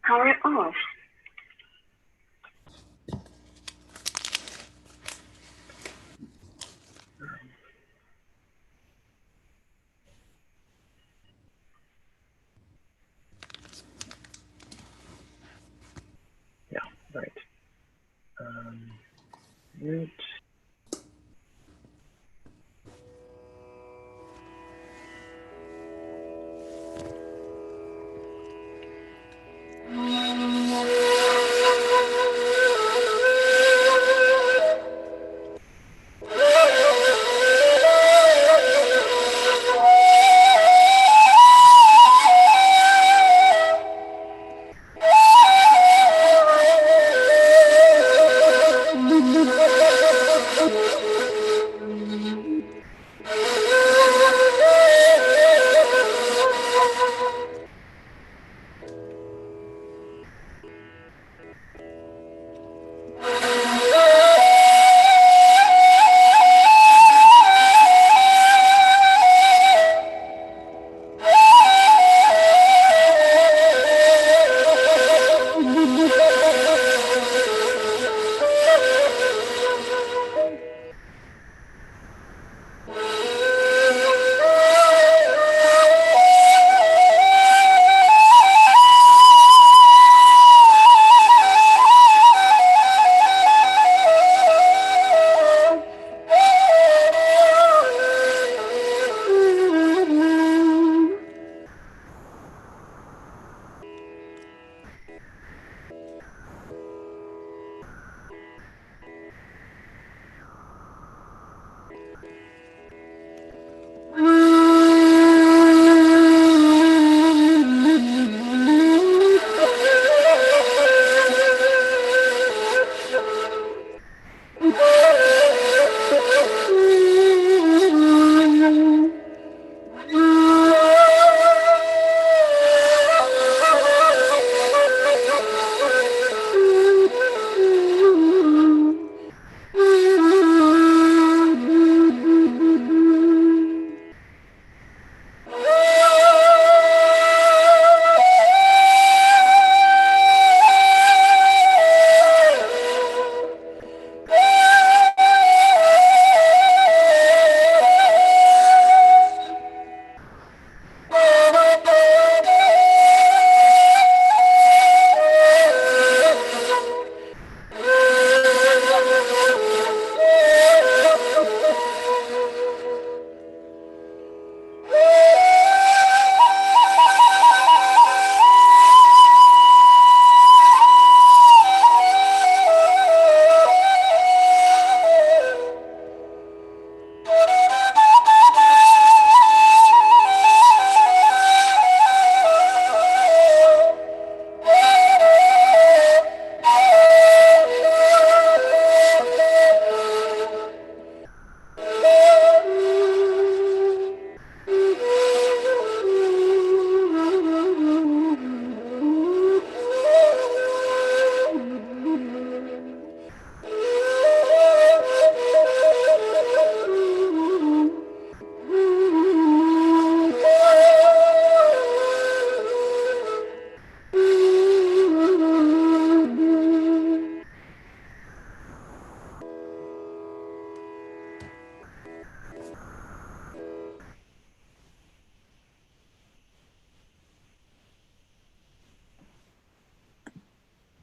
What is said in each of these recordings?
Power off. Yeah, right. Mute.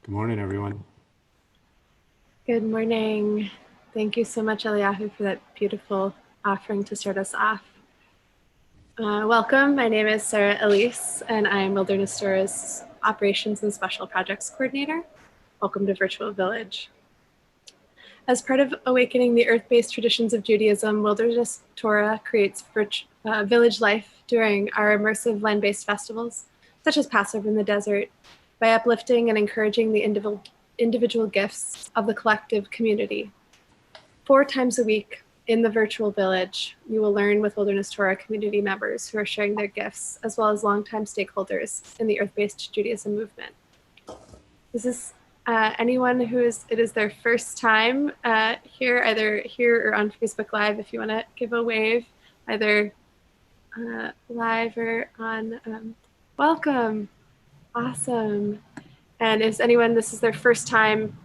Good morning, everyone. Good morning. Thank you so much, Eliyahu, for that beautiful offering to start us off. Welcome. My name is Sarah Elise, and I'm Wilderness Torah's Operations and Special Projects Coordinator. Welcome to Virtual Village. As part of awakening the earth-based traditions of Judaism, Wilderness Torah creates village life during our immersive land-based festivals, such as Passover in the desert, by uplifting and encouraging the individual gifts of the collective community. 4 times a week in the virtual village, you will learn with Wilderness Torah community members who are sharing their gifts, as well as longtime stakeholders in the earth-based Judaism movement. This is anyone who it is their first time here, either here or on Facebook Live. If you want to give a wave, either live or on Welcome. Awesome. And is anyone, this is their first time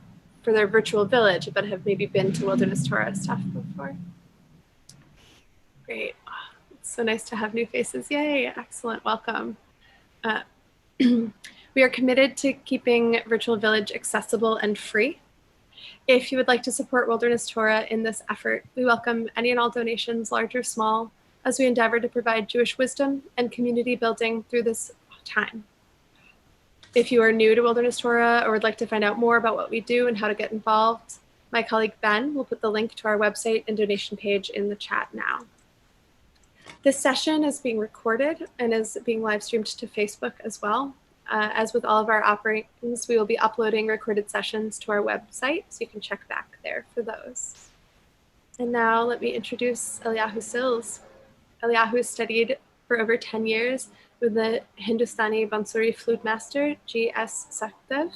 for their virtual village, but have maybe been to Wilderness Torah stuff before? Great. It's so nice to have new faces. Yay. Excellent. Welcome. We are committed to keeping Virtual Village accessible and free. If you would like to support Wilderness Torah in this effort, we welcome any and all donations, large or small, as we endeavor to provide Jewish wisdom and community building through this time. If you are new to Wilderness Torah or would like to find out more about what we do and how to get involved, my colleague Ben will put the link to our website and donation page in the chat now. This session is being recorded and is being live streamed to Facebook as well. As with all of our operations, we will be uploading recorded sessions to our website, so you can check back there for those. And now let me introduce Eliyahu Sills. Eliyahu studied for over 10 years with the Hindustani Bansuri flute master, G.S. Sakhdev.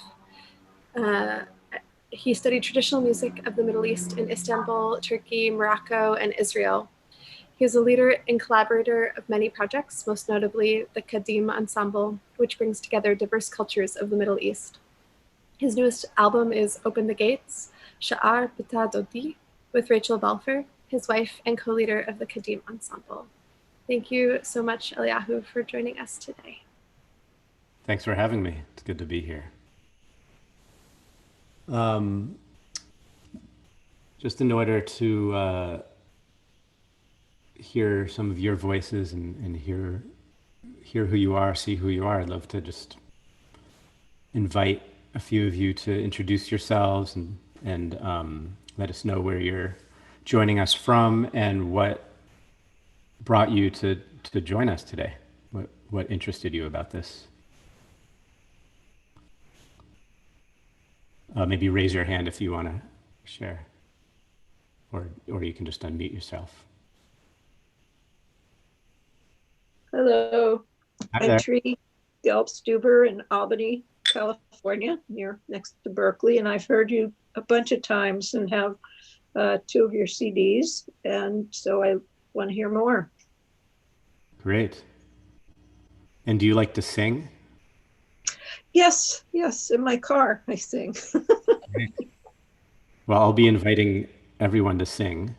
He studied traditional music of the Middle East in Istanbul, Turkey, Morocco, and Israel. He is a leader and collaborator of many projects, most notably the Kadim Ensemble, which brings together diverse cultures of the Middle East. His newest album is Open the Gates, Sha'ar Bita Dodi, with Rachel Balfour, his wife and co-leader of the Kadim Ensemble. Thank you so much, Eliyahu, for joining us today. Thanks for having me. It's good to be here. Just in order to hear some of your voices and hear who you are, see who you are, I'd love to just invite a few of you to introduce yourselves and let us know where you're joining us from and what brought you to join us today. What interested you about this? Maybe raise your hand if you want to share, or you can just unmute yourself. Hello, Hi I'm there. Tree Gelbstuber in Albany, California, next to Berkeley, and I've heard you a bunch of times and have 2 of your CDs, and so I want to hear more. Great. And do you like to sing? Yes, in my car I sing. Well, I'll be inviting everyone to sing,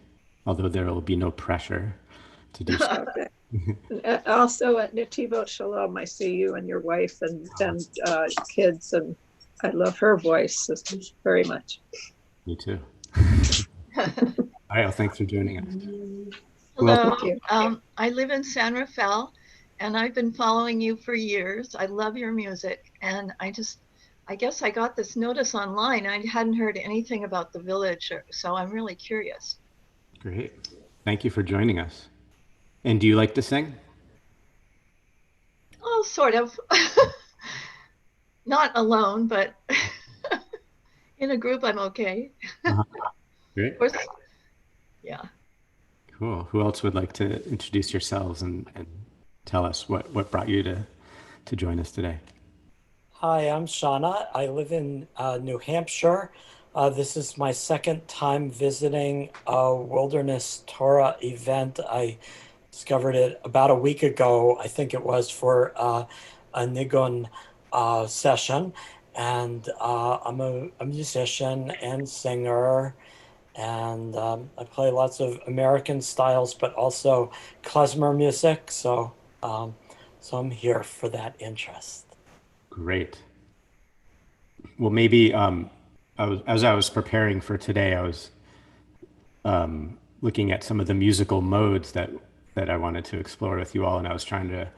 although there will be no pressure to do so. Okay. Also at Nativot Shalom, I see you and your wife and kids, and I love her voice very much. Me too. All right, well, thanks for joining us. Hello, Thank you. I live in San Rafael, and I've been following you for years. I love your music, and I guess I got this notice online. I hadn't heard anything about the village, so I'm really curious. Great. Thank you for joining us. And do you like to sing? Oh, sort of. Not alone, but in a group, I'm okay. Great. Of course, yeah. Cool. Who else would like to introduce yourselves and tell us what brought you to join us today? Hi, I'm Shauna. I live in New Hampshire. This is my second time visiting a Wilderness Torah event. I discovered it about a week ago, I think it was, for a Nigun session. And I'm a musician and singer, and I play lots of American styles, but also klezmer music. So I'm here for that interest. Great. Well, maybe as I was preparing for today, I was looking at some of the musical modes that I wanted to explore with you all, and I was trying to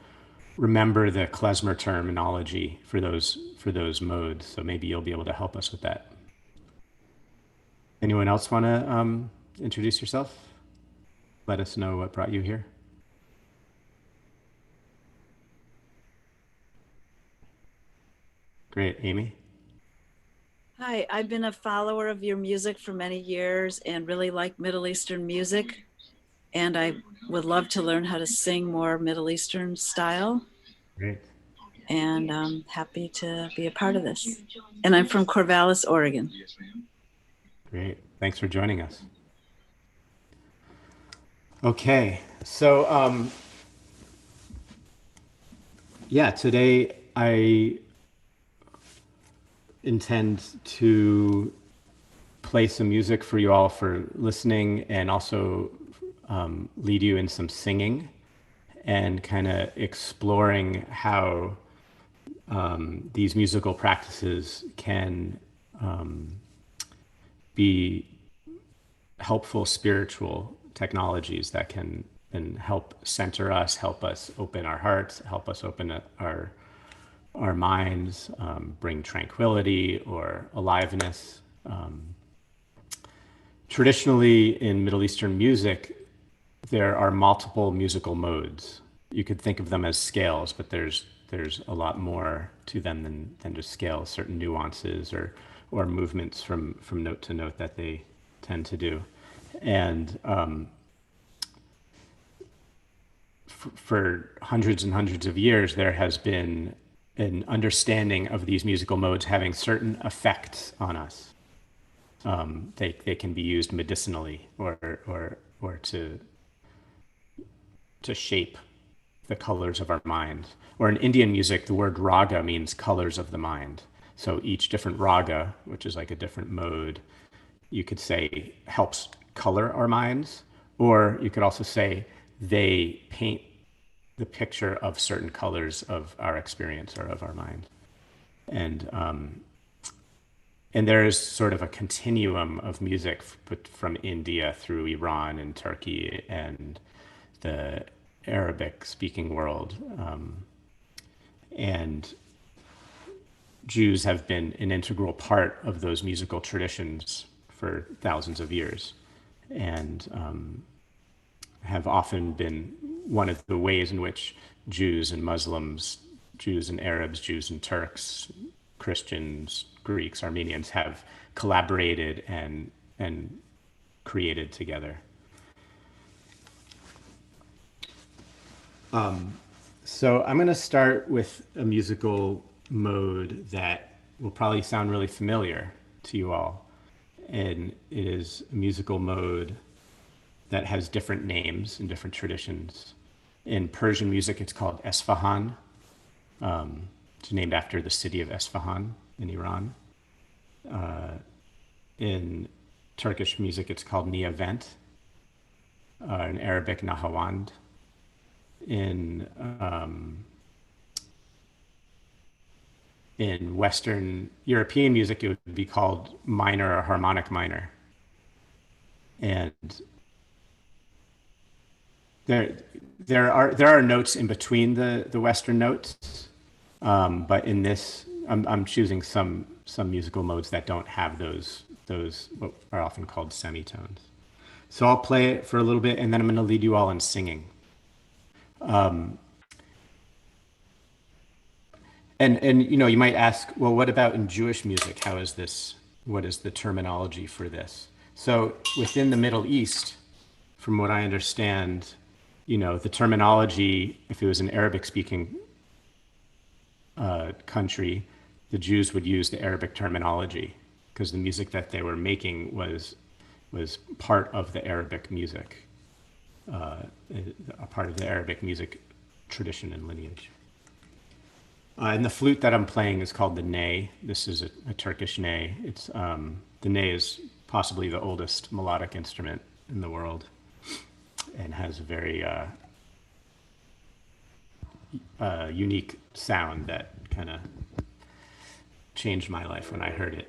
remember the klezmer terminology for those modes. So maybe you'll be able to help us with that. Anyone else want to introduce yourself? Let us know what brought you here. Great. Amy? Hi, I've been a follower of your music for many years and really like Middle Eastern music. And I would love to learn how to sing more Middle Eastern style. Great. And I'm happy to be a part of this. And I'm from Corvallis, Oregon. Great. Thanks for joining us. Okay. So Yeah, today I intend to play some music for you all for listening, and also lead you in some singing and kind of exploring how these musical practices can be helpful spiritual technologies that can help center us, help us open our hearts, help us open our minds, bring tranquility or aliveness. Traditionally, in Middle Eastern music, there are multiple musical modes. You could think of them as scales, but there's a lot more to them than just scales. Certain nuances or movements from note to note that they tend to do, and for hundreds and hundreds of years, there has been an understanding of these musical modes having certain effects on us. They can be used medicinally or to shape the colors of our mind. Or in Indian music, the word raga means colors of the mind. So each different raga, which is like a different mode, you could say helps color our minds, or you could also say they paint the picture of certain colors of our experience or of our mind. And there is sort of a continuum of music from India through Iran and Turkey and the Arabic speaking world. And Jews have been an integral part of those musical traditions for thousands of years, and have often been one of the ways in which Jews and Muslims, Jews and Arabs, Jews and Turks, Christians, Greeks, Armenians have collaborated and created together. So I'm going to start with a musical mode that will probably sound really familiar to you all. And it is a musical mode that has different names in different traditions. In Persian music, it's called Esfahan. It's named after the city of Esfahan in Iran. In Turkish music, it's called Niyavent. In Arabic, Nahawand. In Western European music, it would be called minor or harmonic minor. And there are notes in between the Western notes, but in this, I'm choosing some musical modes that don't have those what are often called semitones. So I'll play it for a little bit, and then I'm going to lead you all in singing. And you know, you might ask, well, what about in Jewish music? How is this? What is the terminology for this? So within the Middle East, from what I understand, you know, the terminology, if it was an Arabic-speaking country, the Jews would use the Arabic terminology because the music that they were making was part of the Arabic music, a part of the Arabic music tradition and lineage. And the flute that I'm playing is called the ney. This is a Turkish ney. It's the ney is possibly the oldest melodic instrument in the world, and has a very unique sound that kind of changed my life when I heard it.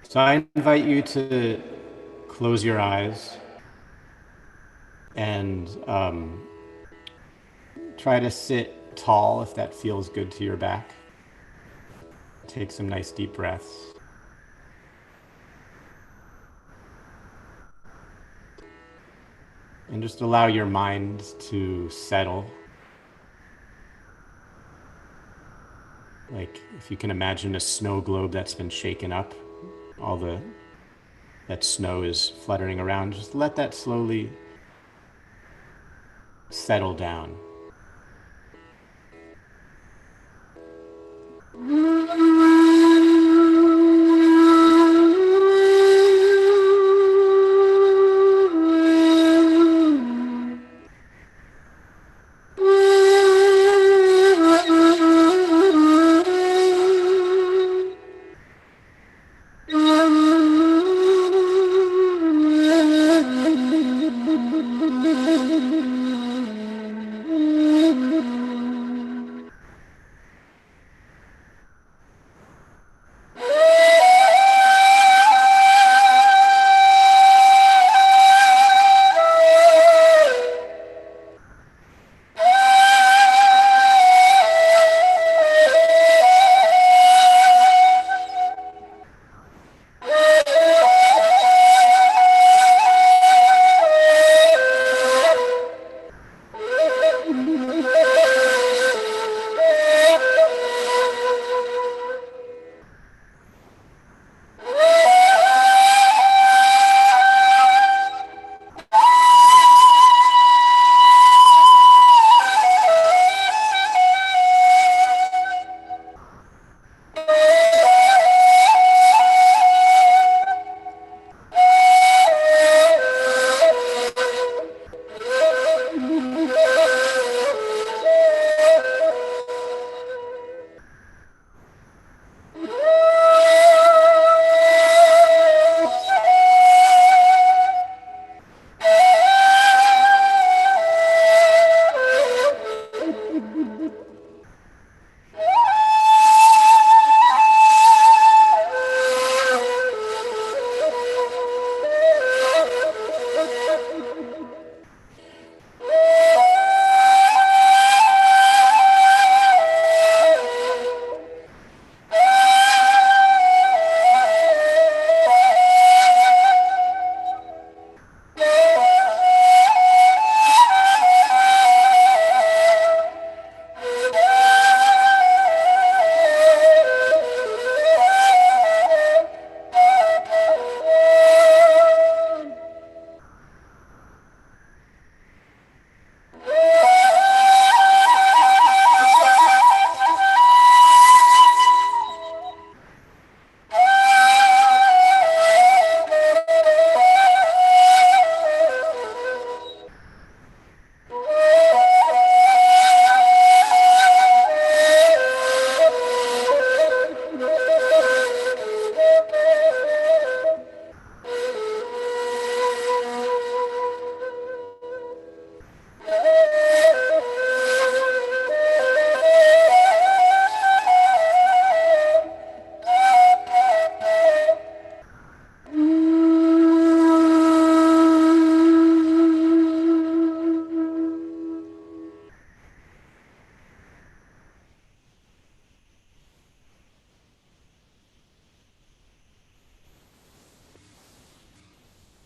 So I invite you to close your eyes and try to sit tall if that feels good to your back. Take some nice deep breaths. And just allow your mind to settle. Like if you can imagine a snow globe that's been shaken up, that snow is fluttering around, just let that slowly settle down.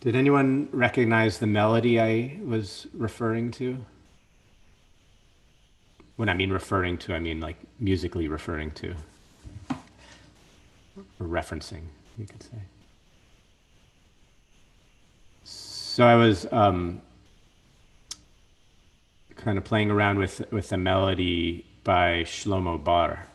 Did anyone recognize the melody I was referring to? When I mean referring to, I mean like musically referring to, or referencing, you could say. So I was kind of playing around with a melody by Shlomo Bar,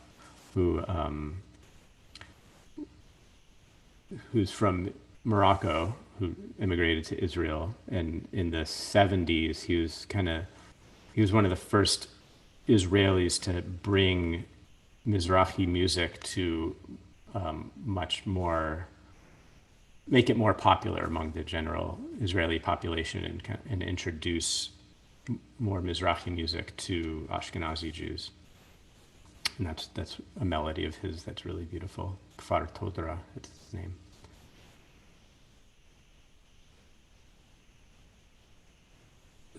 who's from Morocco, who immigrated to Israel, and in the 70s he was one of the first Israelis to bring Mizrahi music to make it more popular among the general Israeli population, and introduce more Mizrahi music to Ashkenazi Jews. And that's a melody of his that's really beautiful. Kfar Todra, it's his name.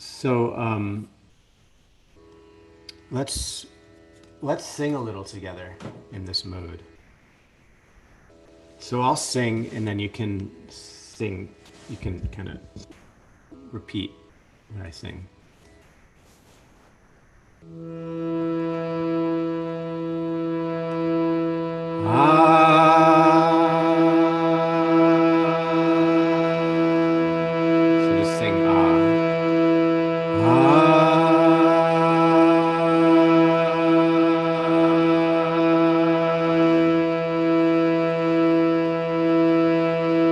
So let's sing a little together in this mode. So I'll sing, and then you can sing. You can kind of repeat when I sing. So just sing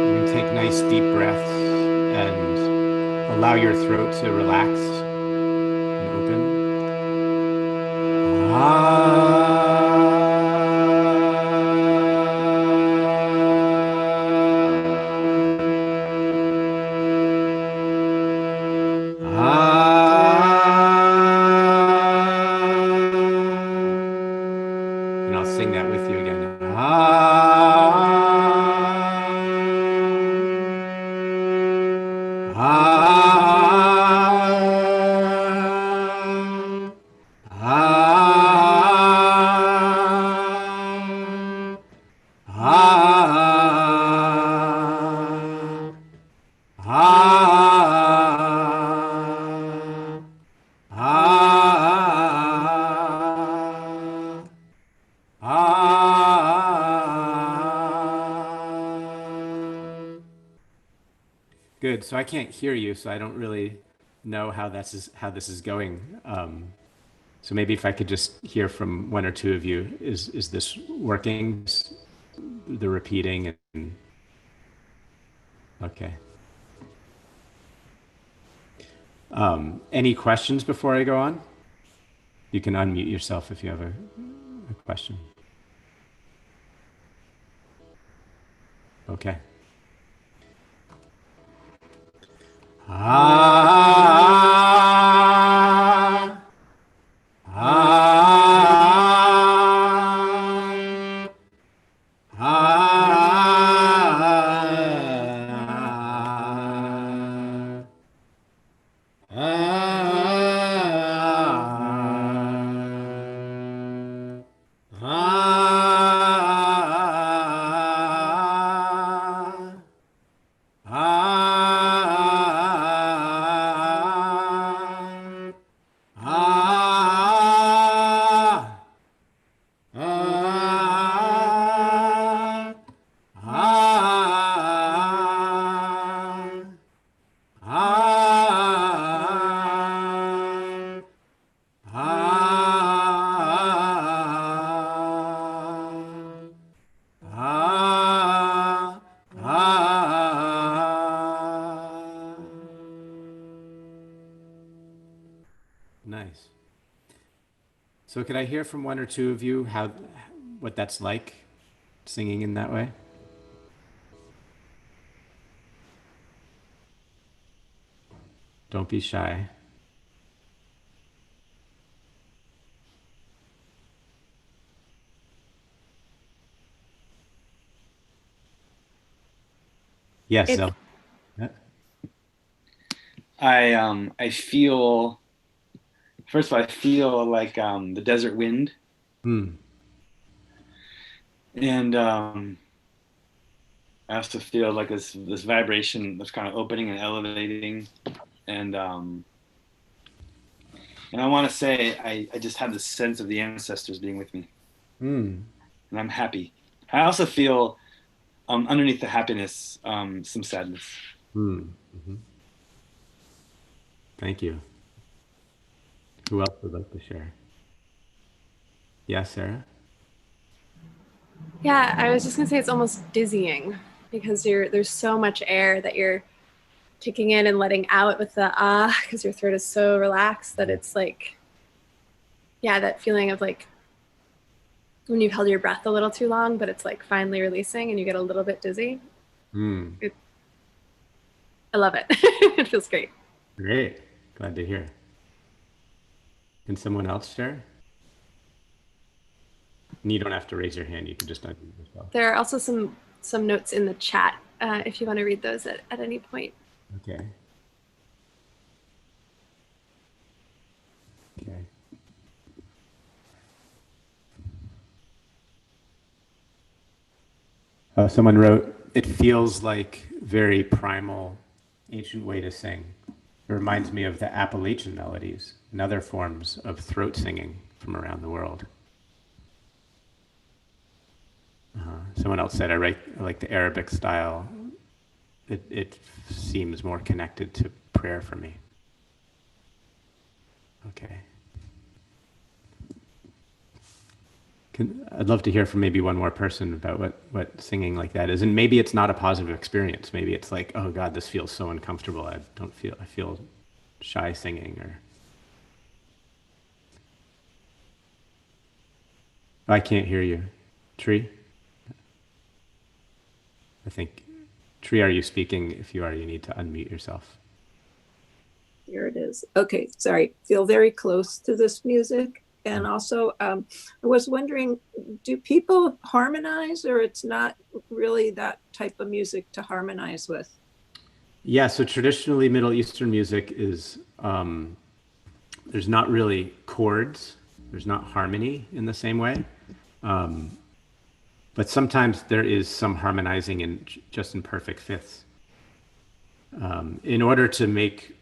You can take nice deep breaths and allow your throat to relax and open. And I'll sing that with you again. Good. So I can't hear you, so I don't really know how this is going. So maybe if I could just hear from one or two of you, is this working? The repeating and okay. Any questions before I go on? You can unmute yourself if you have a question. Okay. Nice. So could I hear from one or two of you what that's like, singing in that way? Don't be shy. Yes, It's- Zell. I feel, first of all, I feel like the desert wind, and I also feel like this vibration that's kind of opening and elevating, and I want to say I just have this sense of the ancestors being with me, and I'm happy. I also feel underneath the happiness some sadness. Mm-hmm. Thank you. Who else would like to share? Yeah, Sarah? Yeah, I was just gonna say it's almost dizzying because there's so much air that you're taking in and letting out with the because your throat is so relaxed that it's like, yeah, that feeling of like when you've held your breath a little too long, but it's like finally releasing and you get a little bit dizzy. I love it. It feels great. Great. Glad to hear. Can someone else share? And you don't have to raise your hand. You can just unmute yourself. There are also some notes in the chat if you want to read those at any point. Okay. Okay. Someone wrote, it feels like very primal, ancient way to sing. It reminds me of the Appalachian melodies and other forms of throat singing from around the world. Someone else said, I like the Arabic style. It seems more connected to prayer for me. Okay. I'd love to hear from maybe one more person about what singing like that is. And maybe it's not a positive experience. Maybe it's like, oh God, this feels so uncomfortable. I feel shy singing, or I can't hear you. Tree? I think, Tree, are you speaking? If you are, you need to unmute yourself. Here it is. Okay, sorry. Feel very close to this music. And also, I was wondering, do people harmonize, or it's not really that type of music to harmonize with? Yeah, so traditionally Middle Eastern music is, there's not really chords. There's not harmony in the same way. But sometimes there is some harmonizing just in perfect fifths. In order to make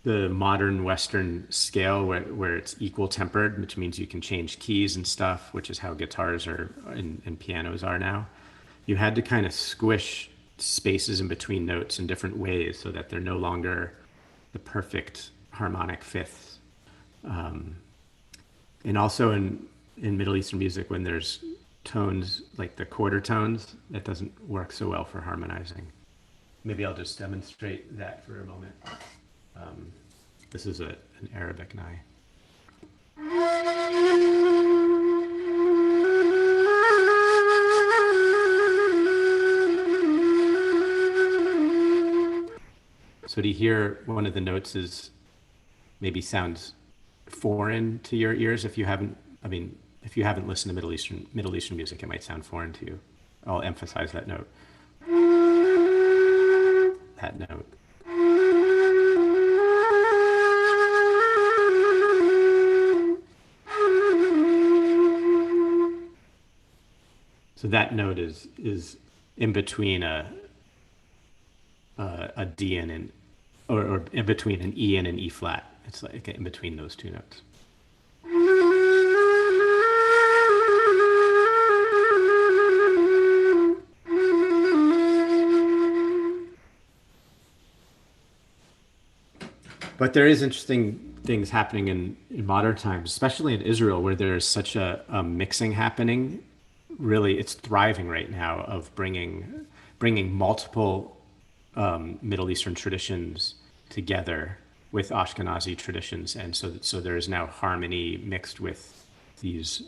the modern Western scale where it's equal tempered, which means you can change keys and stuff, which is how guitars and pianos are now, you had to kind of squish spaces in between notes in different ways so that they're no longer the perfect harmonic fifths. And also in Middle Eastern music, when there's tones like the quarter tones, that doesn't work so well for harmonizing. Maybe I'll just demonstrate that for a moment. This is an Arabic nai. So to hear one of the notes is maybe sounds foreign to your ears if you haven't listened to Middle Eastern music, it might sound foreign to you. I'll emphasize that note. That note. So that note is in between a D and an, or in between an E and an E flat. It's like in between those two notes. But there is interesting things happening in modern times, especially in Israel, where there's such a mixing happening. Really, it's thriving right now of bringing multiple Middle Eastern traditions together with Ashkenazi traditions, and so there is now harmony mixed with these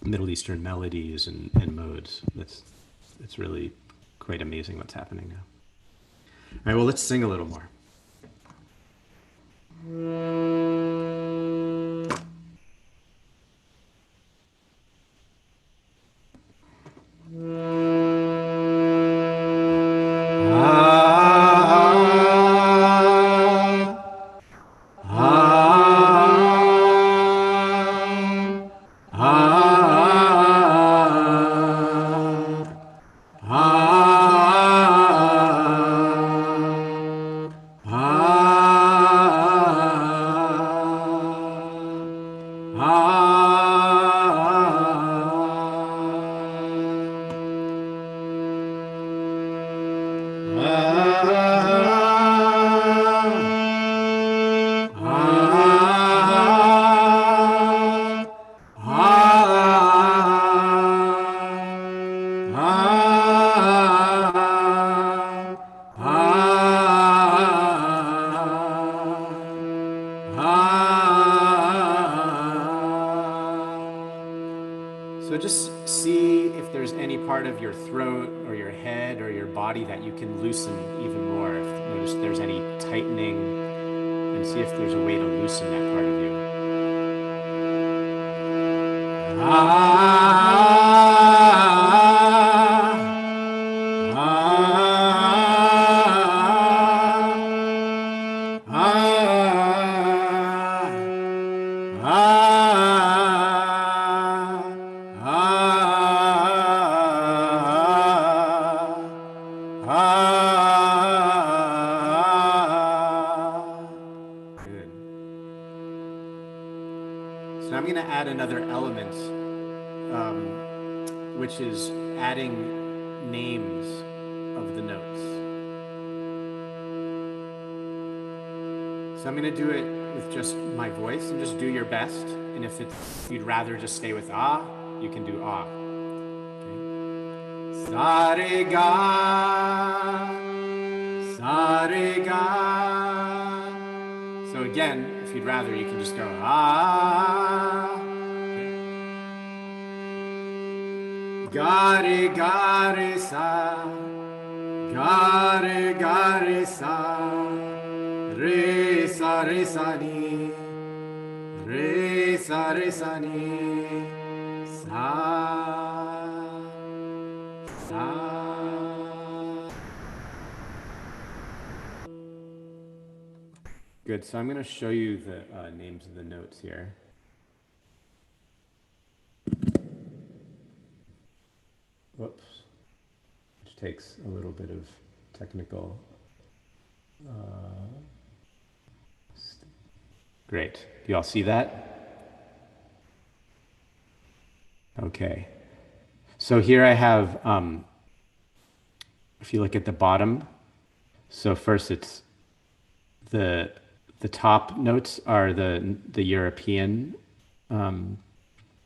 Middle Eastern melodies and modes. It's really quite amazing what's happening now. All right, well, let's sing a little more. So just see if there's any part of your throat or your head or your body that you can loosen even more. If notice there's any tightening, and see if there's a way to loosen that part of you. add another element, which is adding names of the notes. So I'm going to do it with just my voice, and just do your best. And if you'd rather just stay with ah, you can do ah. Okay. Sa re ga, sa re ga. So again, if you'd rather, you can just go ah. Okay. Ga re sa, ga re sa. Re sa ni, re sa ni, sa, sa. Good, so I'm going to show you the names of the notes here. Whoops, which takes a little bit of technical. Great. Do y'all see that? Okay. So here I have, if you look at the bottom, so first it's the top notes are the European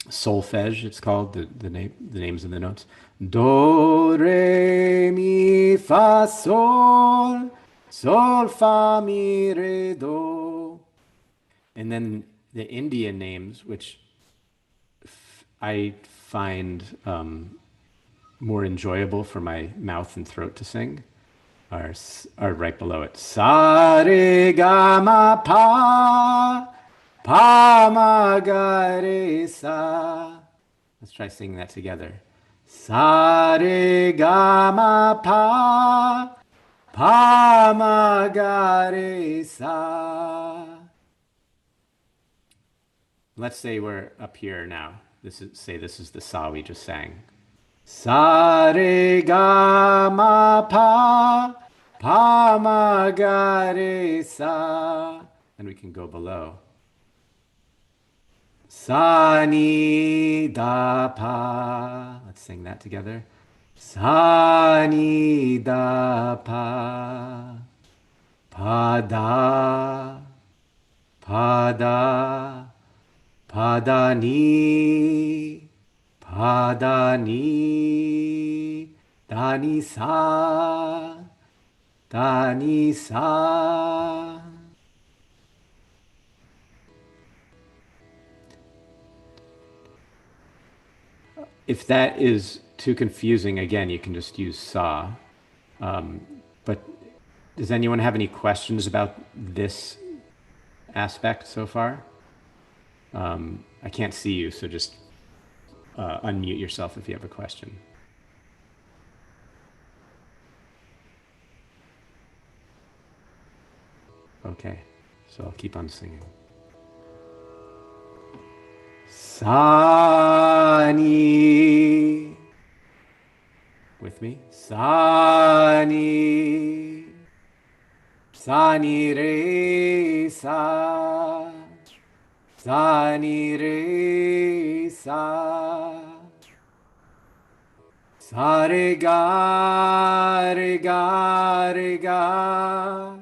solfege, it's called, the names of the notes. Do, re, mi, fa, sol, sol, fa, mi, re, do. And then the Indian names, which I find more enjoyable for my mouth and throat to sing, are right below it. Sa, re, ga, ma, pa, pa, ma, ga, re, sa. Let's try singing that together. Sa, re, ga, ma, pa, pa, ma, ga, re, sa. Let's say we're up here now. This is the sa we just sang. Sa, re, ga, ma, pa, pa, ma, ga, re, sa. And we can go below. Sa, ni, da, pa. Let's sing that together. Sa, ni, da, pa. Pa, da, pa, da. Pa, da, ni, pa, da, ni, da, ni, sa, da, ni, sa. If that is too confusing, again, you can just use sa. But does anyone have any questions about this aspect so far? I can't see you, so just unmute yourself if you have a question. Okay, so I'll keep on singing. Sa, ni. With me? Sa, ni. Sa, ni, re, sa. Sa, ni, re, sa. Sa, re, ga, re, ga, re, ga.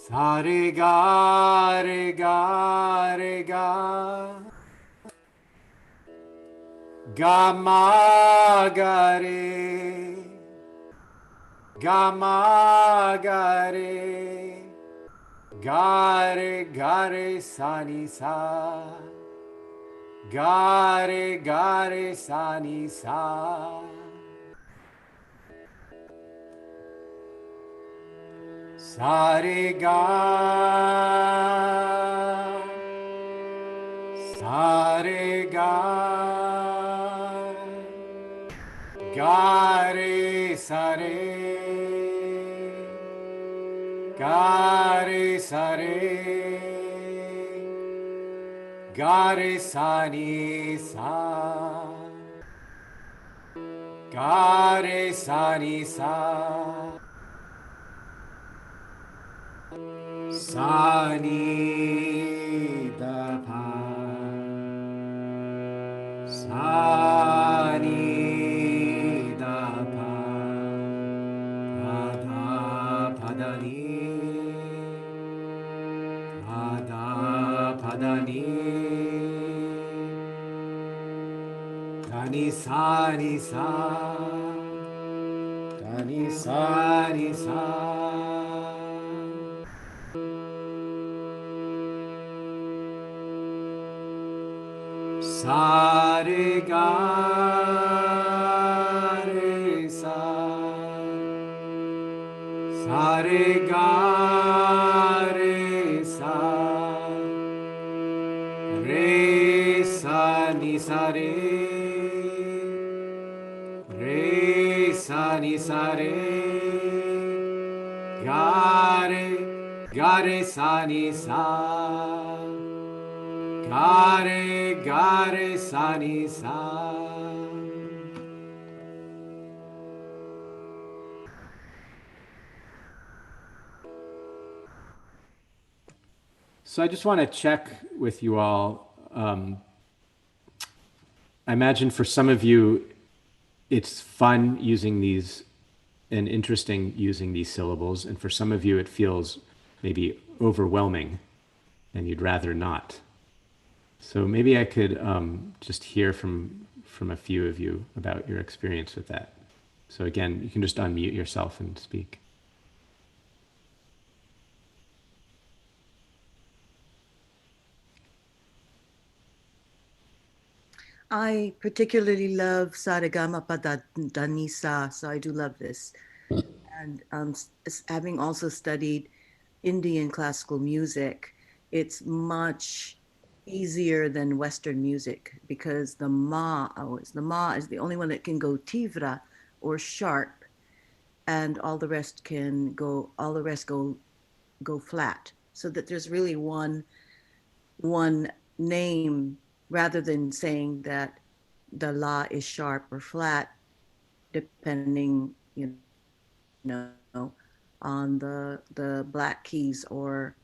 Sa, re, ga, re, ga, re, ga. Ga, ma, ga, re. Ga, ma, ga, re. Ga, re, sa, ni, sa. Ga, re, sa, ni, sa. Sa, re, ga. Sa, re, ga. Ga, re, sa, re. Ga, re, sa, re. Ga, re, sa, ni, sa. Ga, re, sa, ni, sa. Sa, ni, da, sa ni da pa da pa da ni pa da ni da ni sa ni sa da ni sa ni sa. Sa re ga re sa, sa re ga re sa, re sa ni sa re sa ni sa re, ga re sa ni sa. Gare, sa, ni, sa. So I just want to check with you all. I imagine for some of you, it's fun using these and interesting using these syllables. And for some of you, it feels maybe overwhelming and you'd rather not. So maybe I could just hear from a few of you about your experience with that. So again, you can just unmute yourself and speak. I particularly love Sarigama Padanisa, so I do love this. And having also studied Indian classical music, it's much easier than Western music because the ma is the only one that can go tivra or sharp, and all the rest go flat. So that there's really one name, rather than saying that the la is sharp or flat, depending, on the black keys, or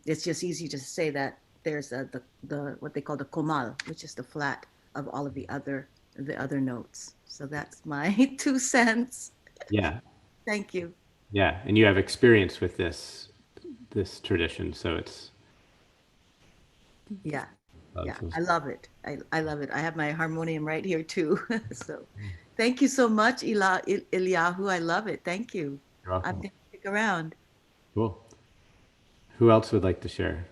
it's just easy to say that there's the what they call the komal, which is the flat of all of the other notes. So that's my 2 cents. Yeah. Thank you. Yeah, and you have experience with this tradition, so it's. Yeah. Yeah, I love it. I love it. I have my harmonium right here too. So thank you so much, Eliyahu. I love it. Thank you. You're welcome. I'm going to stick around. Cool. Who else would like to share?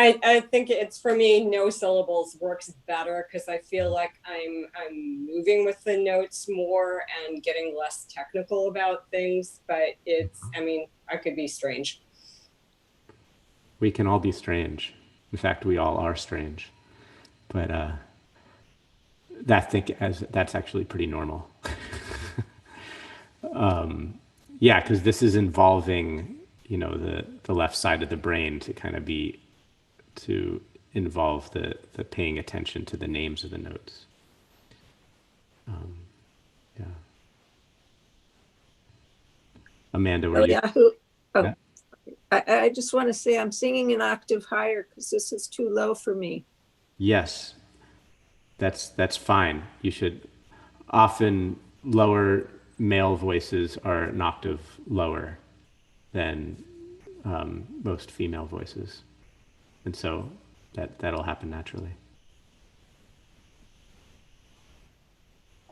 I think it's, for me, no syllables works better because I feel like I'm moving with the notes more and getting less technical about things, but I could be strange. We can all be strange. In fact, we all are strange. But that's actually pretty normal. Yeah, because this is involving, the left side of the brain to involve the paying attention to the names of the notes. Yeah. Amanda, were you? Yeah. I just want to say I'm singing an octave higher because this is too low for me. Yes, that's fine. You should. Often lower male voices are an octave lower than most female voices. And so that'll happen naturally.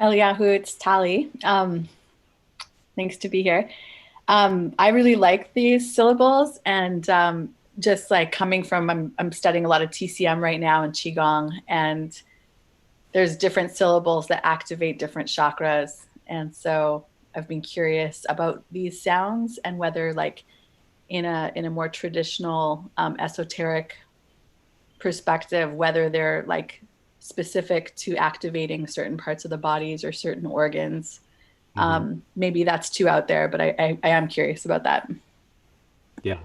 Eliyahu, it's Tali. Thanks to be here. I really like these syllables, and just like coming from, I'm studying a lot of TCM right now and Qigong, and there's different syllables that activate different chakras. And so I've been curious about these sounds and whether, like, in a more traditional esoteric perspective, whether they're like specific to activating certain parts of the bodies or certain organs. Maybe that's too out there, but I am curious about that. Yeah.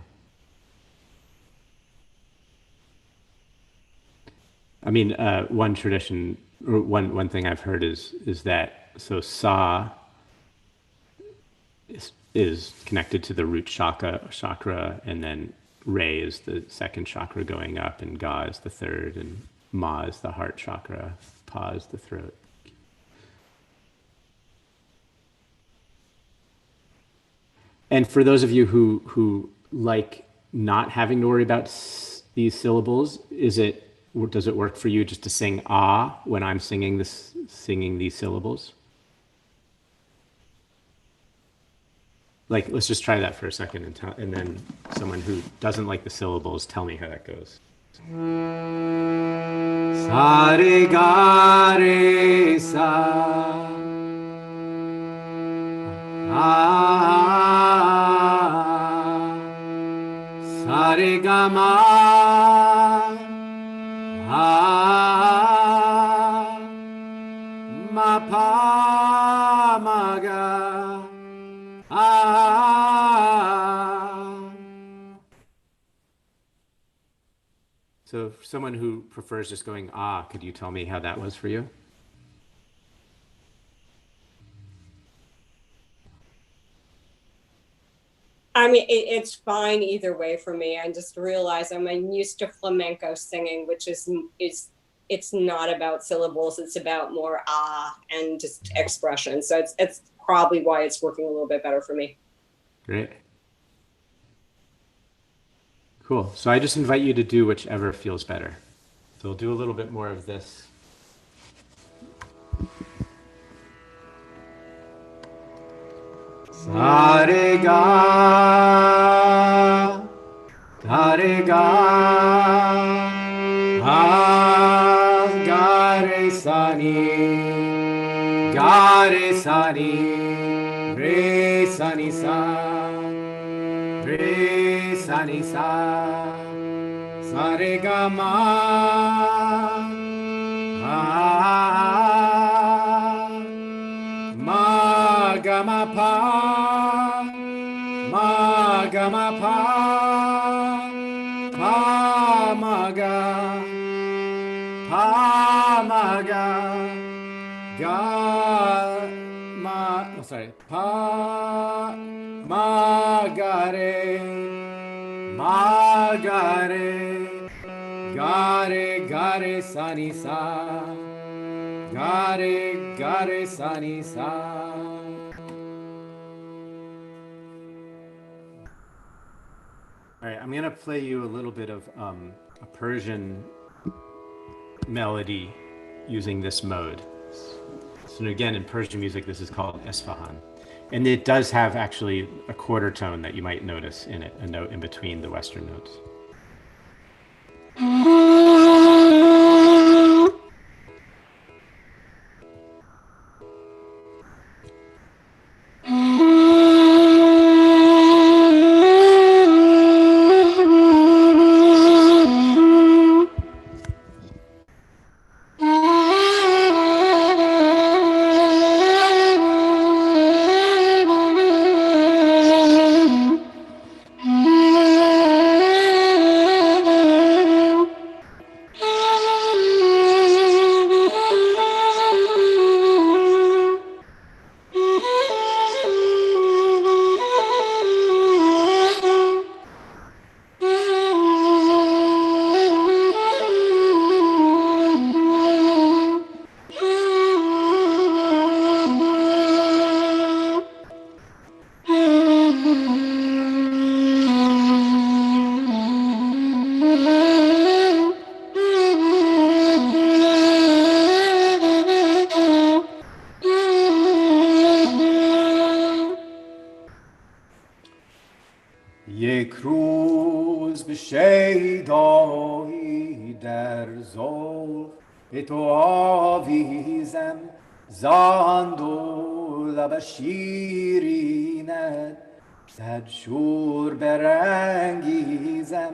I mean, one tradition, or one thing I've heard is that, so sa is connected to the root chakra, and then Re is the second chakra going up, and Ga is the third, and Ma is the heart chakra, Pa is the throat. And for those of you who like not having to worry about these syllables, does it work for you just to sing ah when I'm singing these syllables? Like, let's just try that for a second, and then someone who doesn't like the syllables, tell me how that goes. Sa re ga re sa. Sa re ga ma. Ma pa ma ga. So for someone who prefers just going ah, could you tell me how that was for you? I mean, it's fine either way for me. I just realized I'm used to flamenco singing, which is it's not about syllables. It's about more ah and just expression. So it's probably why it's working a little bit better for me. Great. Cool. So I just invite you to do whichever feels better. So we'll do a little bit more of this. Sa re ga, da re ga, ha ga re sa ni, re sa ni sa, re sa ni sa, sa re ga ma, ma ga ma pa, ma ga ma pa, pa ma ga, ga ma, oh sorry, pa ma ga re, ga re sa ni sa, ga re sa ni sa. All right, I'm going to play you a little bit of a Persian melody using this mode. So again, in Persian music, this is called Esfahan. And it does have actually a quarter tone that you might notice in it, a note in between the Western notes. یک روز به شیدایی در زلف تو آویزم زان دو لب شیرینت صد شور برانگیزم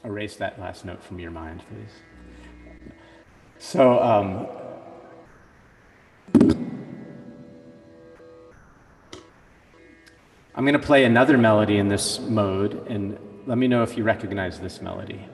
Erase that last note from your mind, please. So, I'm going to play another melody in this mode, and let me know if you recognize this melody.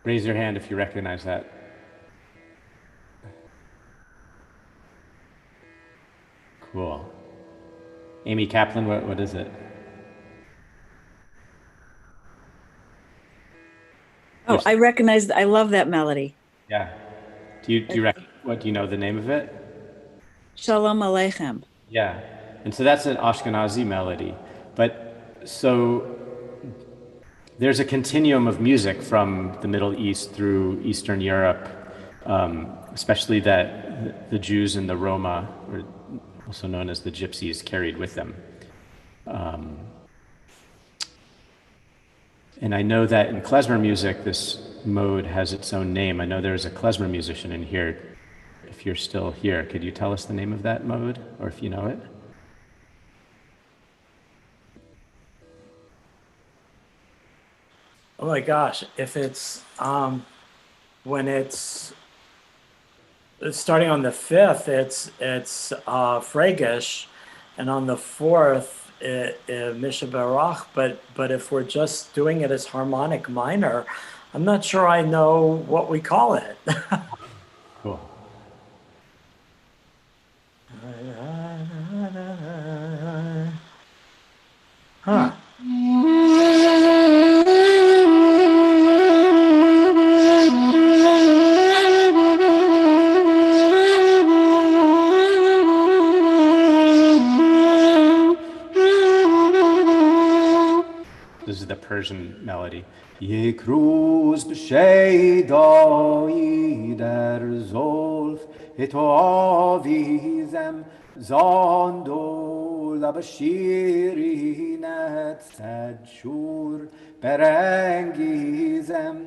Raise your hand if you recognize that. Cool. Amy Kaplan, what is it? Oh, I recognize, I love that melody. Yeah. Do you know the name of it? Shalom Aleichem. Yeah. And so that's an Ashkenazi melody. But so there's a continuum of music from the Middle East through Eastern Europe, especially that the Jews and the Roma, or also known as the Gypsies, carried with them. And I know that in klezmer music, this mode has its own name. I know there's a klezmer musician in here. If you're still here, could you tell us the name of that mode, or if you know it? Oh my gosh, if it's when it's starting on the 5th, it's Fregish, and on the 4th, Misha Barach. But if we're just doing it as harmonic minor, I'm not sure I know what we call it. Cool. Huh. This is the Persian melody. Yekruz b'sheidai der zolf etovizem zondo labashiri net sadshur berengizem.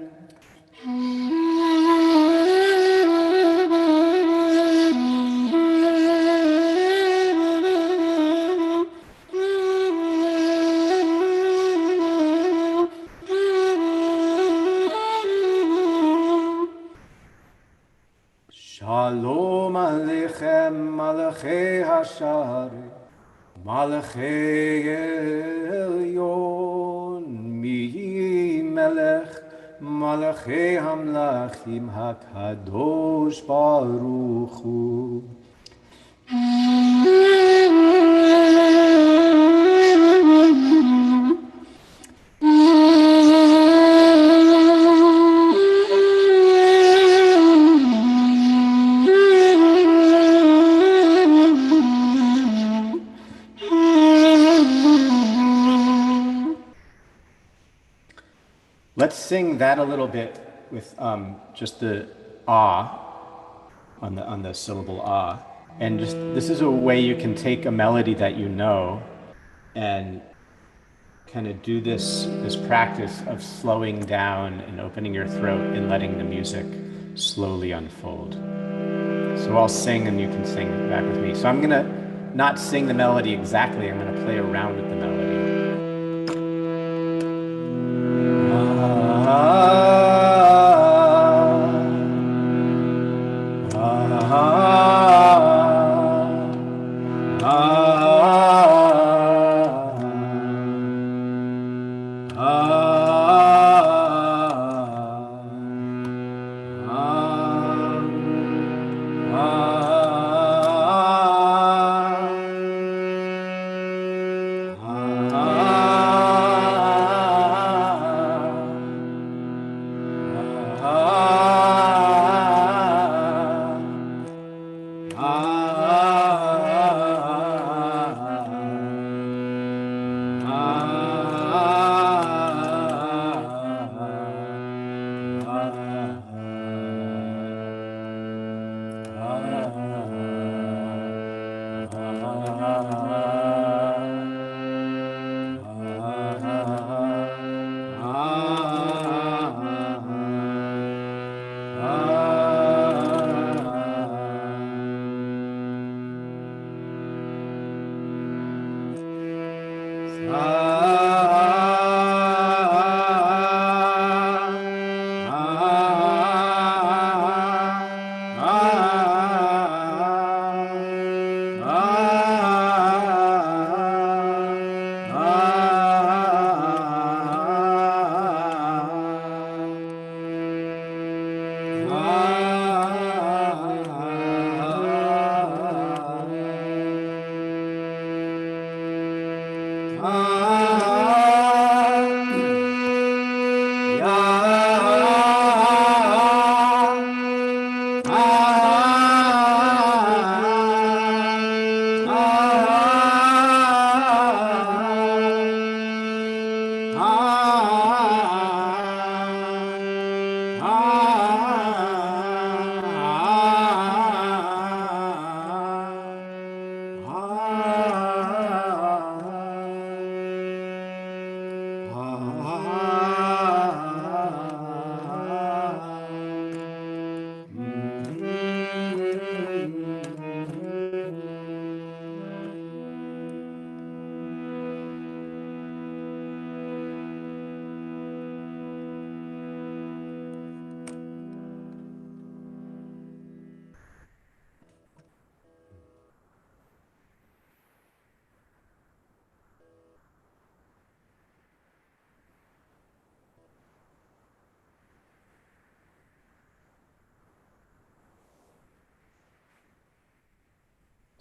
Shalom Aleichem Malachei Hashar Malachei Elyon Mi Melech Malachei Hamlachim HaKadosh Baruch Hu. Let's sing that a little bit with just the ah on the syllable ah, and just this is a way you can take a melody that you know and kind of do this practice of slowing down and opening your throat and letting the music slowly unfold. So I'll sing and you can sing back with me. So I'm gonna not sing the melody exactly, I'm gonna play around with the melody. Ah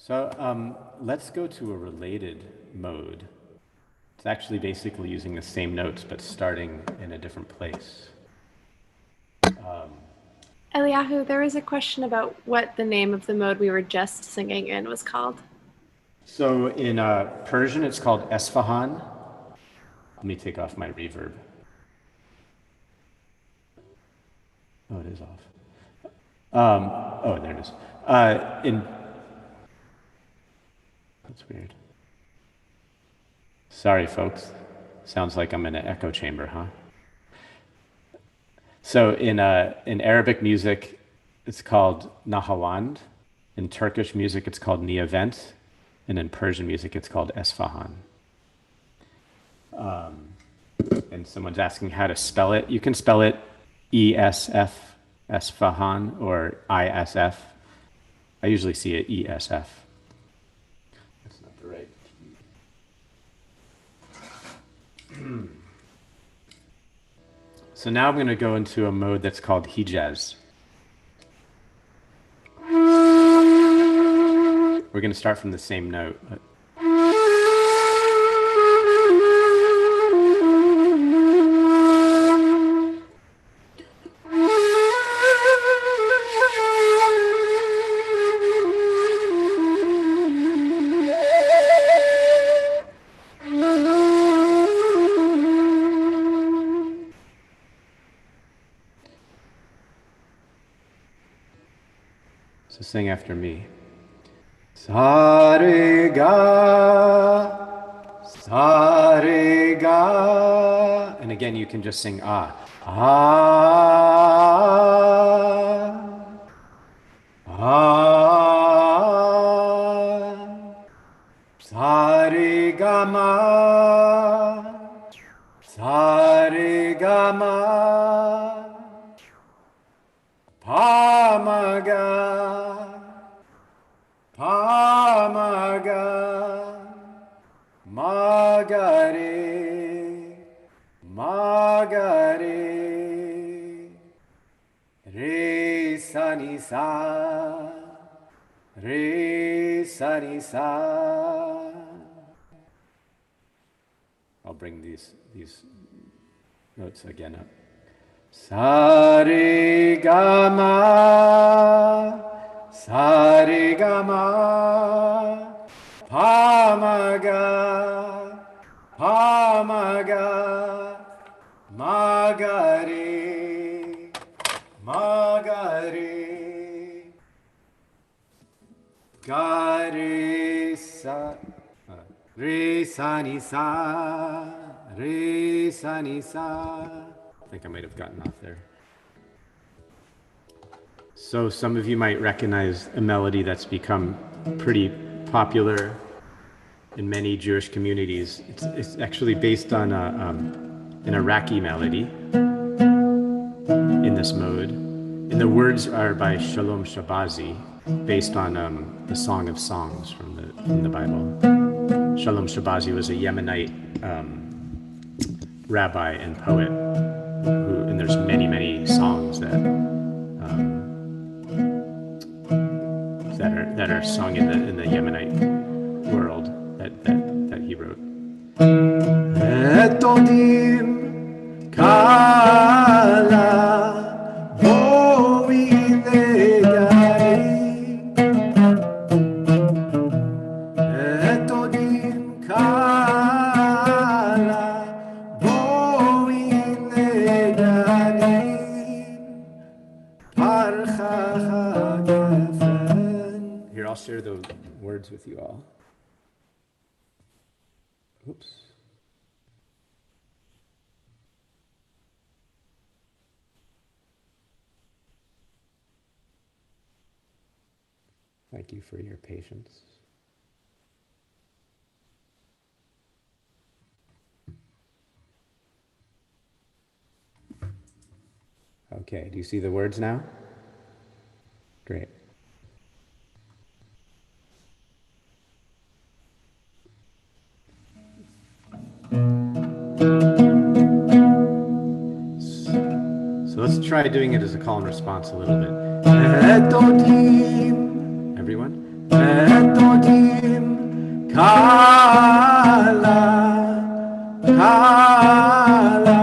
So let's go to a related mode. It's actually basically using the same notes, but starting in a different place. Eliyahu, there was a question about what the name of the mode we were just singing in was called. So in Persian, it's called Esfahan. Let me take off my reverb. Oh, it is off. Oh, there it is. That's weird. Sorry, folks. Sounds like I'm in an echo chamber, huh? So in Arabic music, it's called Nahawand. In Turkish music, it's called Niyavent. And in Persian music, it's called Esfahan. And someone's asking how to spell it. You can spell it ESF, Esfahan, or ISF. I usually see it ESF. That's not the right key. So now I'm going to go into a mode that's called Hijaz. We're going to start from the same note. So sing after me. Sa-re-ga, sa-re-ga. And again, you can just sing ah. Ah, ah. Sa-re-ga-ma, sa-re-ga-ma. Pa-ma-ga, pa-ma-ga, ma-ga-re, ma-ga-re, re-sa-ni-sa, re-sa-ni-sa. I'll bring these notes again up. Sa-re-ga-ma, sa-re-ga-ma, pa-ma-ga, pa-ma-ga, ma-ga-re, ma-ga-re, ga-re-sa, re-sa-ni-sa, re-sa-ni-sa. I think I might have gotten off there. So some of you might recognize a melody that's become pretty popular in many Jewish communities. It's actually based on an Iraqi melody in this mode. And the words are by Shalom Shabazi, based on the Song of Songs from the Bible. Shalom Shabazi was a Yemenite rabbi and poet. And there's many songs that are sung in the Yemenite world that he wrote. Etodim kala boi legai, etodim kala boi share the words with you all. Oops. Thank you for your patience. Okay, do you see the words now? Great. So let's try doing it as a call and response a little bit. Everyone. Kala, kala,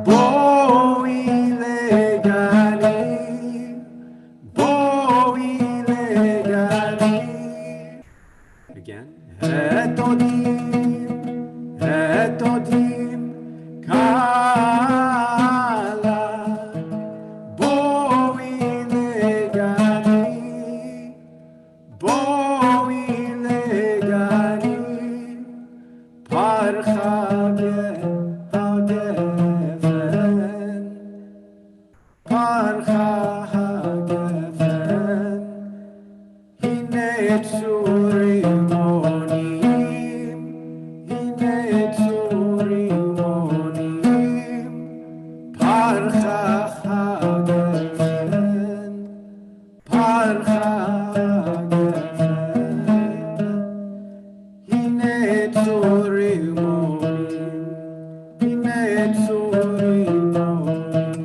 boi legani, boi legani. Again. Etodim, kala, boi legani, boi legani, parcha hagefen, parcha hagefen, hine tzurim onim, hine tzurim onim, parcha hagefen, parcha hagefen, hine tzurim onim, hine tzurim onim.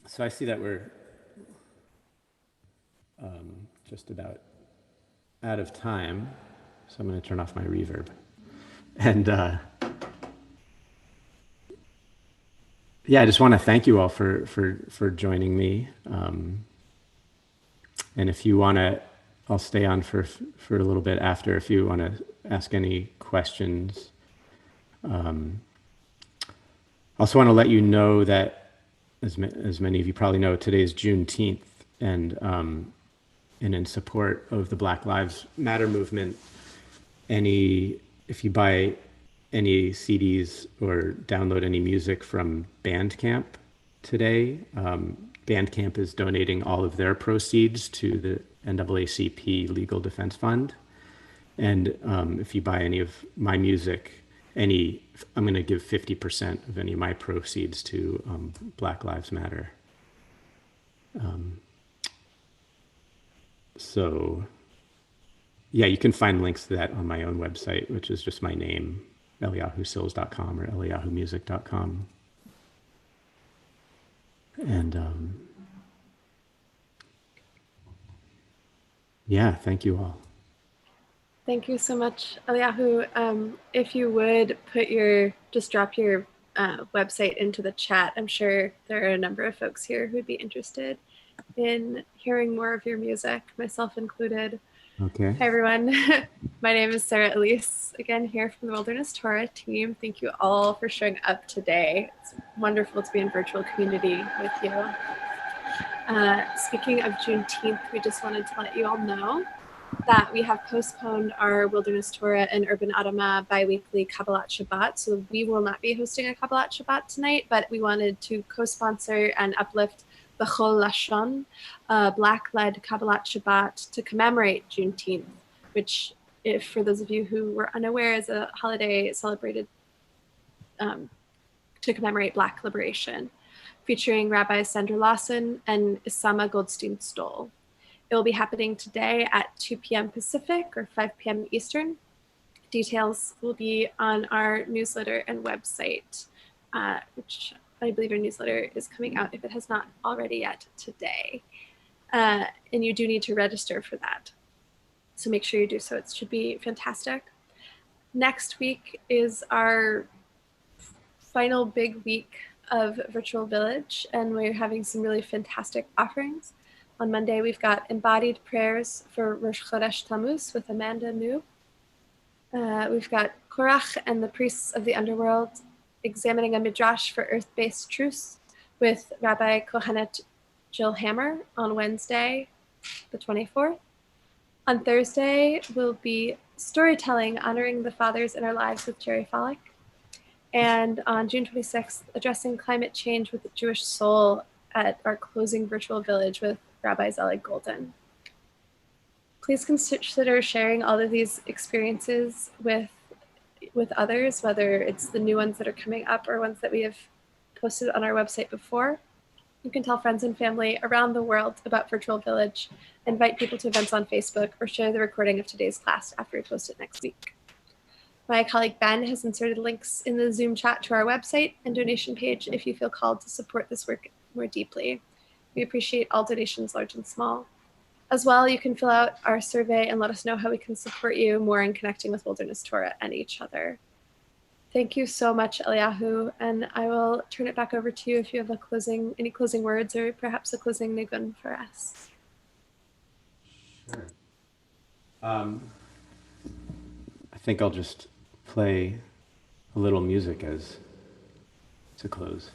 So I see that we're just about out of time, so I'm going to turn off my reverb. And yeah, I just want to thank you all for joining me. And if you want to, I'll stay on for a little bit after if you want to ask any questions. Also want to let you know that, as many of you probably know, today is Juneteenth, and in support of the Black Lives Matter movement, if you buy any CDs or download any music from Bandcamp today, Bandcamp is donating all of their proceeds to the NAACP Legal Defense Fund. And if you buy any of my music, I'm going to give 50% of any of my proceeds to Black Lives Matter. So yeah, you can find links to that on my own website, which is just my name, eliyahusills.com or eliyahumusic.com. And yeah, thank you all. Thank you so much, Eliyahu. If you would just drop your website into the chat. I'm sure there are a number of folks here who'd be interested in hearing more of your music, myself included. Okay. Hi, everyone. My name is Sarah Elise, again here from the Wilderness Torah team. Thank you all for showing up today. It's wonderful to be in virtual community with you. Speaking of Juneteenth, we just wanted to let you all know that we have postponed our Wilderness Torah and Urban Adamah bi-weekly Kabbalat Shabbat. So we will not be hosting a Kabbalat Shabbat tonight, but we wanted to co-sponsor and uplift B'chol Lashon, Black-led Kabbalat Shabbat to commemorate Juneteenth, which, if for those of you who were unaware, is a holiday celebrated to commemorate Black liberation, featuring Rabbi Sandra Lawson and Isama Goldstein-Stoll. It will be happening today at 2 p.m. Pacific or 5 p.m. Eastern. Details will be on our newsletter and website, which I believe our newsletter is coming out, if it has not already yet, today. And you do need to register for that. So make sure you do so. It should be fantastic. Next week is our final big week of Virtual Village, and we're having some really fantastic offerings. On Monday, we've got embodied prayers for Rosh Chodesh Tammuz with Amanda New. We've got Korach and the Priests of the Underworld examining a midrash for earth-based truths with Rabbi Kohenet Jill Hammer on Wednesday, the 24th. On Thursday will be storytelling honoring the fathers in our lives with Jerry Follick. And on June 26th, addressing climate change with the Jewish soul at our closing virtual village with Rabbi Zelig Golden. Please consider sharing all of these experiences with others, whether it's the new ones that are coming up or ones that we have posted on our website before. You can tell friends and family around the world about Virtual Village, invite people to events on Facebook, or share the recording of today's class after we post it next week. My colleague Ben has inserted links in the Zoom chat to our website and donation page if you feel called to support this work more deeply. We appreciate all donations, large and small. As well, you can fill out our survey and let us know how we can support you more in connecting with Wilderness Torah and each other. Thank you so much, Eliyahu, and I will turn it back over to you if you have any closing words or perhaps a closing nigun for us. Sure. I think I'll just play a little music as to close.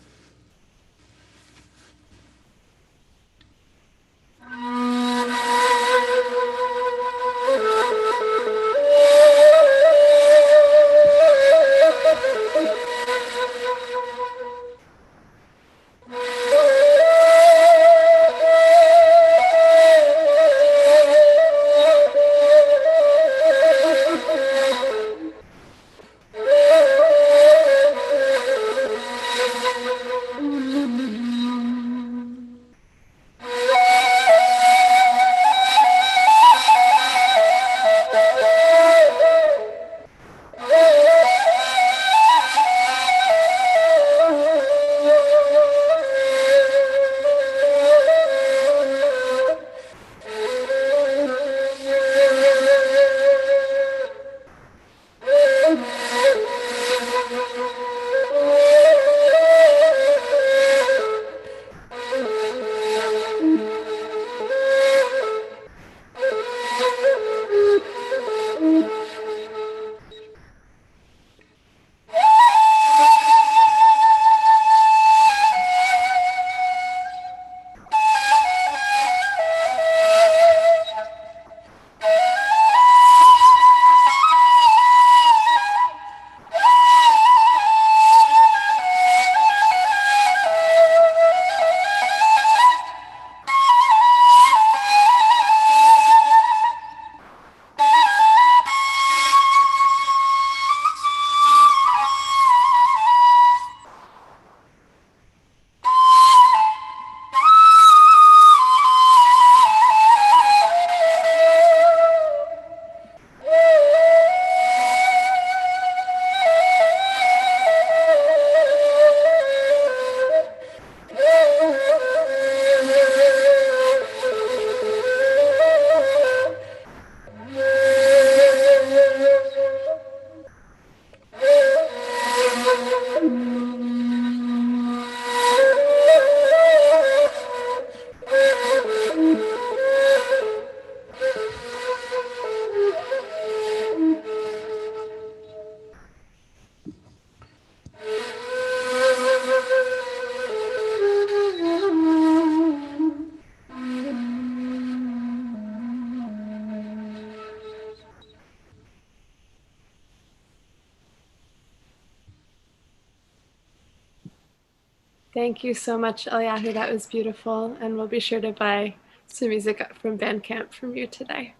Thank you so much, Eliyahu. That was beautiful. And we'll be sure to buy some music from Bandcamp from you today.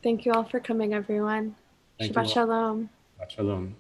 Thank you all for coming, everyone. Thank Shabbat you all. Shalom. Shabbat Shalom.